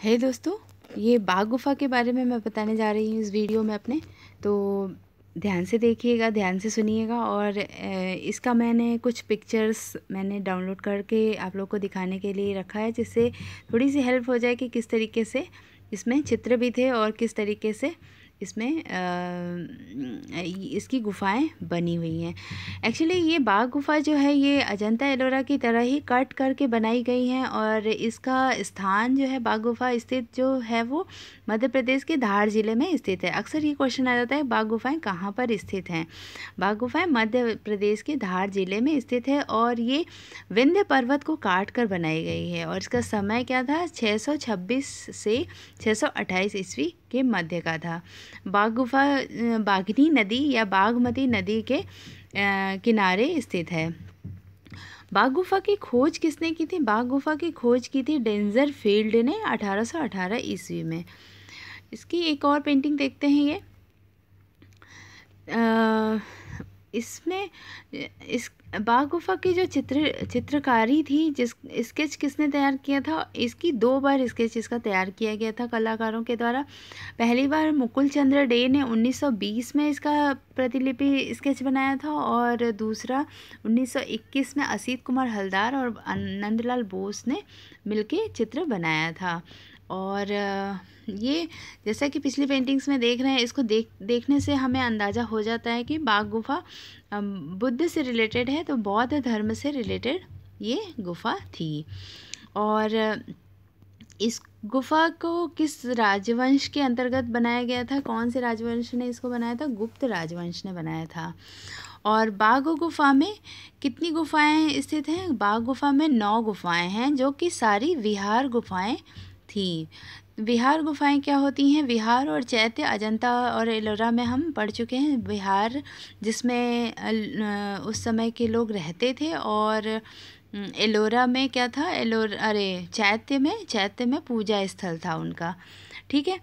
हे दोस्तों, ये बाघ गुफ़ा के बारे में मैं बताने जा रही हूँ इस वीडियो में अपने। तो ध्यान से देखिएगा, ध्यान से सुनिएगा। और इसका मैंने कुछ पिक्चर्स मैंने डाउनलोड करके आप लोग को दिखाने के लिए रखा है, जिससे थोड़ी सी हेल्प हो जाए कि किस तरीके से इसमें चित्र भी थे और किस तरीके से इसमें इसकी गुफ़ाएं बनी हुई हैं। एक्चुअली ये बाघ गुफ़ा जो है ये अजंता एलोरा की तरह ही कट करके बनाई गई हैं, और इसका स्थान जो है बाघ गुफ़ा स्थित जो है वो मध्य प्रदेश के धार ज़िले में स्थित है। अक्सर ये क्वेश्चन आ जाता है बाघ गुफ़ाएं कहाँ पर स्थित हैं। बाघ गुफ़ाएं मध्य प्रदेश के धार ज़िले में स्थित है, और ये विंध्य पर्वत को काट कर बनाई गई है। और इसका समय क्या था, 626 से 628 ईस्वी के मध्य का था। बाघ गुफ़ा बाघनी नदी या बागमती नदी के किनारे स्थित है। बाघ गुफ़ा की खोज किसने की थी? बाघ गुफ़ा की खोज की थी डेंजर फील्ड ने 1818 ईस्वी में। इसकी एक और पेंटिंग देखते हैं। ये इसमें इस बाघ गुफ़ा की जो चित्रकारी थी, जिस स्केच किसने तैयार किया था, इसकी 2 बार स्केच इसका तैयार किया गया था कलाकारों के द्वारा। पहली बार मुकुल चंद्र डे ने 1920 में इसका प्रतिलिपि स्केच बनाया था, और दूसरा 1921 में असित कुमार हलदार और नंदलाल बोस ने मिलके चित्र बनाया था। और ये जैसा कि पिछली पेंटिंग्स में देख रहे हैं, इसको देखने से हमें अंदाज़ा हो जाता है कि बाघ गुफ़ा बुद्ध से रिलेटेड है, तो बौद्ध धर्म से रिलेटेड ये गुफ़ा थी। और इस गुफ़ा को किस राजवंश के अंतर्गत बनाया गया था? कौन से राजवंश ने इसको बनाया था? गुप्त राजवंश ने बनाया था। और बाघ गुफ़ा में कितनी गुफ़ाएं स्थित हैं? बाघ गुफ़ा में 9 गुफ़ाएं हैं, जो कि सारी विहार गुफ़ाएं थी। विहार गुफ़ाएं क्या होती हैं? विहार और चैत्य अजंता और एलोरा में हम पढ़ चुके हैं। विहार जिसमें उस समय के लोग रहते थे, और एलोरा में क्या था? चैत्य में पूजा स्थल था उनका। ठीक है,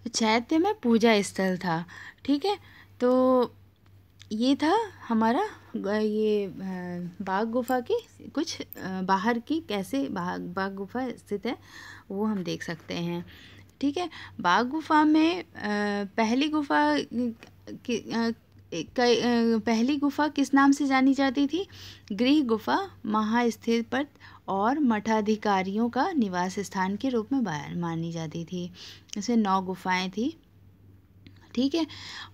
तो चैत्य में पूजा स्थल था। ठीक है, तो ये था हमारा ये बाघ गुफ़ा की कुछ बाहर की कैसे बाघ गुफ़ा स्थित है वो हम देख सकते हैं। ठीक है, बाघ गुफ़ा में पहली गुफ़ा किस नाम से जानी जाती थी? गृह गुफ़ा, महास्थिपत और मठाधिकारियों का निवास स्थान के रूप में मानी जाती थी। इसमें 9 गुफ़ाएं थी। ठीक है,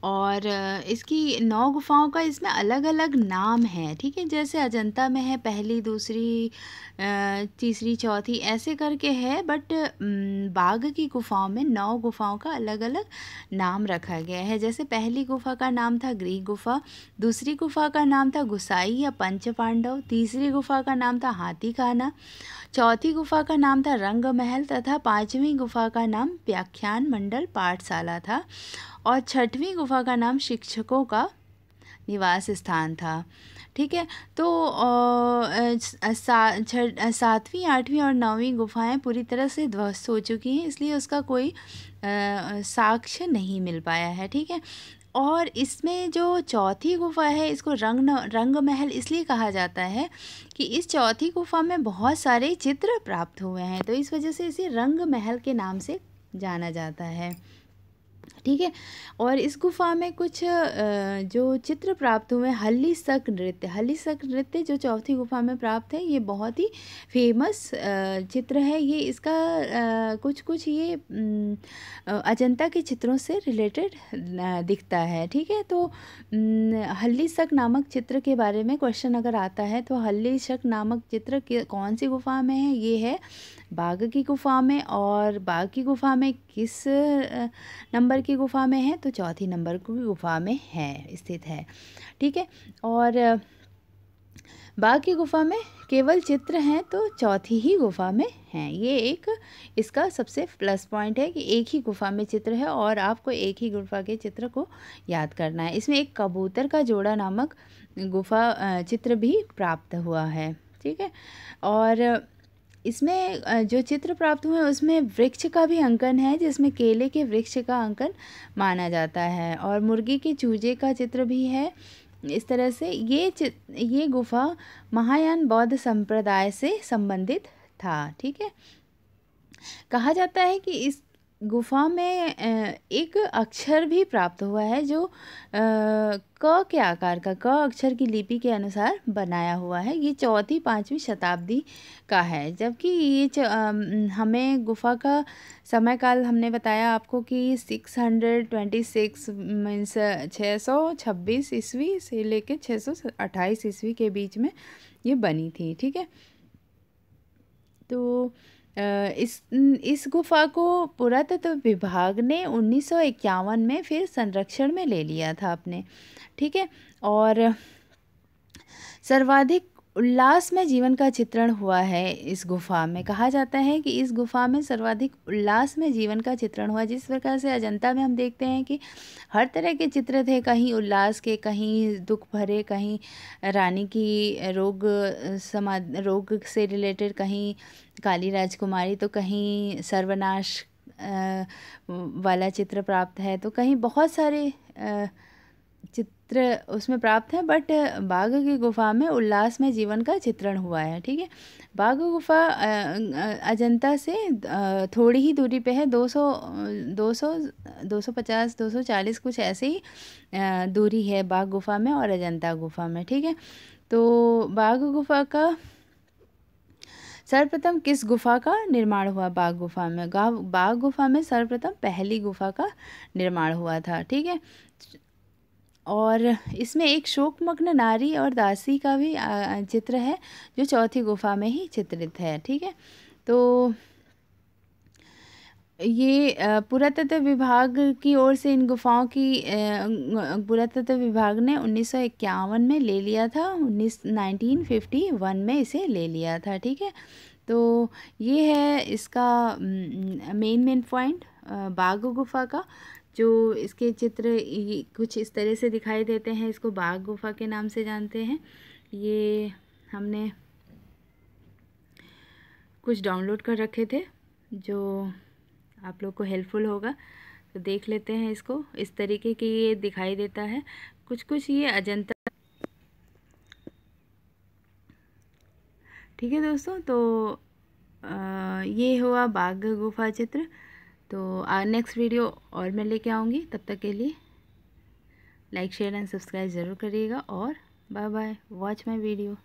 और इसकी 9 गुफ़ाओं का इसमें अलग अलग नाम है। ठीक है, जैसे अजंता में है पहली, दूसरी, तीसरी, चौथी, ऐसे करके है। बट बाघ की गुफ़ाओं में 9 गुफ़ाओं का अलग अलग नाम रखा गया है। जैसे पहली गुफ़ा का नाम था गृह गुफ़ा, दूसरी गुफ़ा का नाम था गुसाई या पंच पांडव, तीसरी गुफ़ा का नाम था हाथी खाना, चौथी गुफ़ा का नाम था रंग महल, तथा 5वीं गुफ़ा का नाम व्याख्यान मंडल पाठशाला था, और 6वीं गुफ़ा का नाम शिक्षकों का निवास स्थान था। ठीक है, तो 7वीं, 8वीं और 9वीं गुफ़ाएं पूरी तरह से ध्वस्त हो चुकी हैं, इसलिए उसका कोई साक्ष्य नहीं मिल पाया है। ठीक है, और इसमें जो चौथी गुफ़ा है, इसको रंग महल इसलिए कहा जाता है कि इस चौथी गुफ़ा में बहुत सारे चित्र प्राप्त हुए हैं, तो इस वजह से इसे रंग महल के नाम से जाना जाता है। ठीक है, और इस गुफ़ा में कुछ जो चित्र प्राप्त हुए, हल्लीसक नृत्य जो चौथी गुफ़ा में प्राप्त है, ये बहुत ही फेमस चित्र है। ये इसका कुछ ये अजंता के चित्रों से रिलेटेड दिखता है। ठीक है, तो हल्लीसक नामक चित्र के बारे में क्वेश्चन अगर आता है, तो हल्लीसक नामक चित्र कौन सी गुफ़ा में है? ये है बाघ की गुफ़ा में। और बाघ की गुफ़ा में किस नंबर की गुफ़ा में है? तो चौथी नंबर की गुफ़ा में है, स्थित है। ठीक है, और बाघ की गुफ़ा में केवल चित्र हैं, तो चौथी ही गुफ़ा में हैं। ये एक इसका सबसे प्लस पॉइंट है कि एक ही गुफ़ा में चित्र है, और आपको एक ही गुफ़ा के चित्र को याद करना है। इसमें एक कबूतर का जोड़ा नामक गुफ़ा चित्र भी प्राप्त हुआ है। ठीक है, और इसमें जो चित्र प्राप्त हुए उसमें वृक्ष का भी अंकन है, जिसमें केले के वृक्ष का अंकन माना जाता है, और मुर्गी के चूजे का चित्र भी है। इस तरह से ये गुफ़ा महायान बौद्ध संप्रदाय से संबंधित था। ठीक है, कहा जाता है कि इस गुफा में एक अक्षर भी प्राप्त हुआ है जो क के आकार का, क अक्षर की लिपि के अनुसार बनाया हुआ है। ये 4वीं-5वीं शताब्दी का है, जबकि ये हमें गुफा का समय काल हमने बताया आपको कि 626 मीन्स 626 ईस्वी से लेकर 628 ईस्वी के बीच में ये बनी थी। ठीक है, तो इस गुफा को पुरातत्व विभाग ने 1951 में फिर संरक्षण में ले लिया था अपने। ठीक है, और सर्वाधिक उल्लास में जीवन का चित्रण हुआ है इस गुफा में। कहा जाता है कि इस गुफा में सर्वाधिक उल्लास में जीवन का चित्रण हुआ। जिस प्रकार से अजंता में हम देखते हैं कि हर तरह के चित्र थे, कहीं उल्लास के, कहीं दुख भरे, कहीं रानी की रोग से रिलेटेड, कहीं काली राजकुमारी, तो कहीं सर्वनाश वाला चित्र प्राप्त है, तो कहीं बहुत सारे चित्र उसमें प्राप्त हैं। बट बाघ की गुफा में उल्लास में जीवन का चित्रण हुआ है। ठीक है, बाघ गुफा अजंता से थोड़ी ही दूरी पे है, 250 240 कुछ ऐसे ही दूरी है बाघ गुफा में और अजंता गुफा में। ठीक है, तो बाघ गुफा का सर्वप्रथम किस गुफा का निर्माण हुआ? बाघ गुफा में, बाघ गुफा में सर्वप्रथम पहली गुफा का निर्माण हुआ था। ठीक है, और इसमें एक शोकमग्न नारी और दासी का भी चित्र है जो चौथी गुफा में ही चित्रित है। ठीक है, तो ये पुरातत्व विभाग की ओर से इन गुफाओं की पुरातत्व विभाग ने 1951 में ले लिया था, 1951 में इसे ले लिया था। ठीक है, तो ये है इसका मेन पॉइंट बाघ गुफा का। जो इसके चित्र कुछ इस तरह से दिखाई देते हैं, इसको बाघ गुफा के नाम से जानते हैं। ये हमने कुछ डाउनलोड कर रखे थे जो आप लोग को हेल्पफुल होगा, तो देख लेते हैं इसको। इस तरीके की ये दिखाई देता है कुछ ये अजंता। ठीक है दोस्तों, तो ये हुआ बाघ गुफा चित्र। तो नेक्स्ट वीडियो और मैं लेके आऊँगी, तब तक के लिए लाइक शेयर एंड सब्सक्राइब ज़रूर करिएगा और bye bye, watch my video.